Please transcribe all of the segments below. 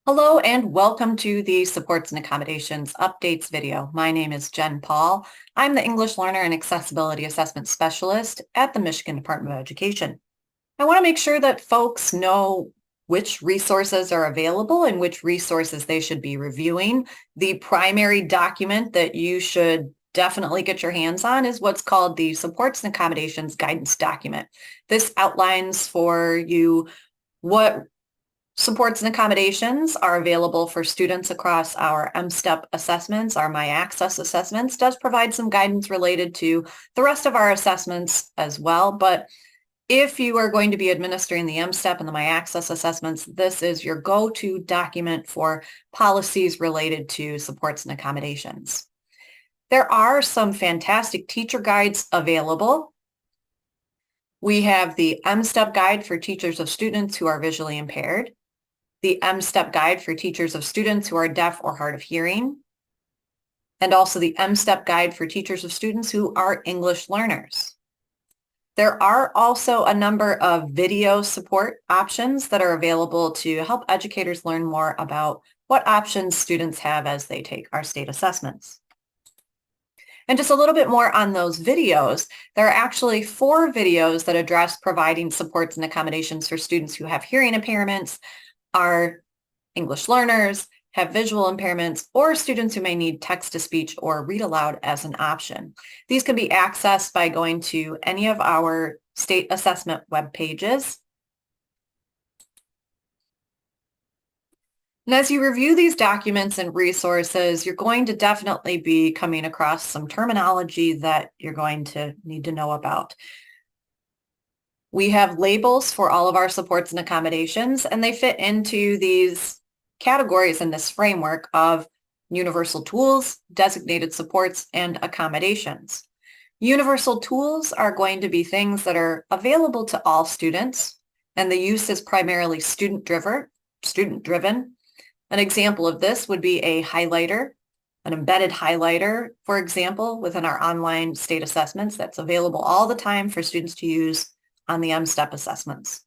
Hello and welcome to the Supports and Accommodations Updates video. My name is Jen Paul. I'm the English Learner and Accessibility Assessment Specialist at the Michigan Department of Education. I want to make sure that folks know which resources are available and which resources they should be reviewing. The primary document that you should definitely get your hands on is what's called the Supports and Accommodations Guidance Document. This outlines for you what supports and accommodations are available for students across our M-STEP assessments. Our My Access assessments does provide some guidance related to the rest of our assessments as well. But if you are going to be administering the M-STEP and the My Access assessments, this is your go-to document for policies related to supports and accommodations. There are some fantastic teacher guides available. We have the M-STEP guide for teachers of students who are visually impaired, the M-STEP guide for teachers of students who are deaf or hard of hearing, and also the M-STEP guide for teachers of students who are English learners. There are also a number of video support options that are available to help educators learn more about what options students have as they take our state assessments. And just a little bit more on those videos, there are actually 4 videos that address providing supports and accommodations for students who have hearing impairments, are English learners, have visual impairments, or students who may need text-to-speech or read aloud as an option. These can be accessed by going to any of our state assessment web pages. And as you review these documents and resources, you're going to definitely be coming across some terminology that you're going to need to know about. We have labels for all of our supports and accommodations, and they fit into these categories in this framework of universal tools, designated supports, and accommodations. Universal tools are going to be things that are available to all students, and the use is primarily student-driven. An example of this would be a highlighter, an embedded highlighter, for example, within our online state assessments that's available all the time for students to use on the M-STEP assessments.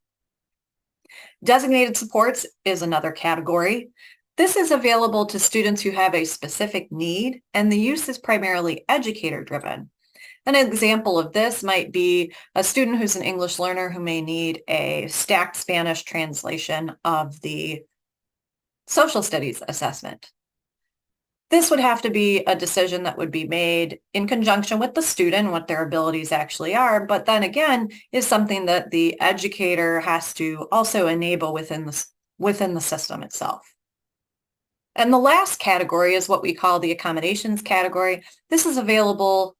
Designated supports is another category. This is available to students who have a specific need, and the use is primarily educator-driven. An example of this might be a student who's an English learner who may need a stacked Spanish translation of the social studies assessment. This would have to be a decision that would be made in conjunction with the student, what their abilities actually are, but then again is something that the educator has to also enable within the system itself. And the last category is what we call the accommodations category. This is available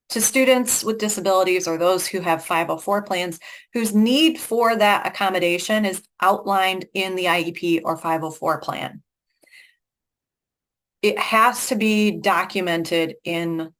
to students with disabilities or those who have 504 plans whose need for that accommodation is outlined in the IEP or 504 plan. It has to be documented in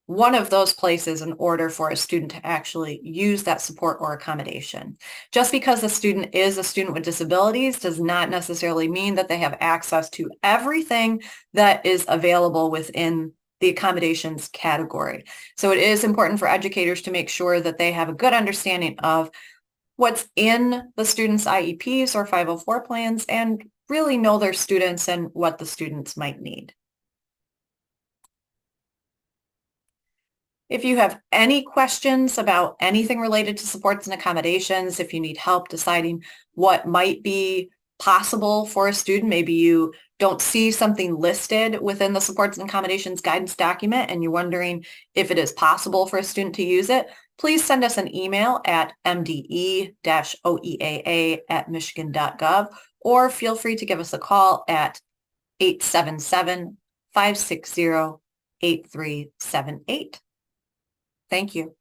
one of those places in order for a student to actually use that support or accommodation. Just because a student is a student with disabilities does not necessarily mean that they have access to everything that is available within the accommodations category. So it is important for educators to make sure that they have a good understanding of what's in the students' IEPs or 504 plans and really know their students and what the students might need. If you have any questions about anything related to supports and accommodations, if you need help deciding what might be possible for a student, maybe you don't see something listed within the supports and accommodations guidance document and you're wondering if it is possible for a student to use it, please send us an email at mde-oeaa@michigan.gov or feel free to give us a call at 877-560-8378. Thank you.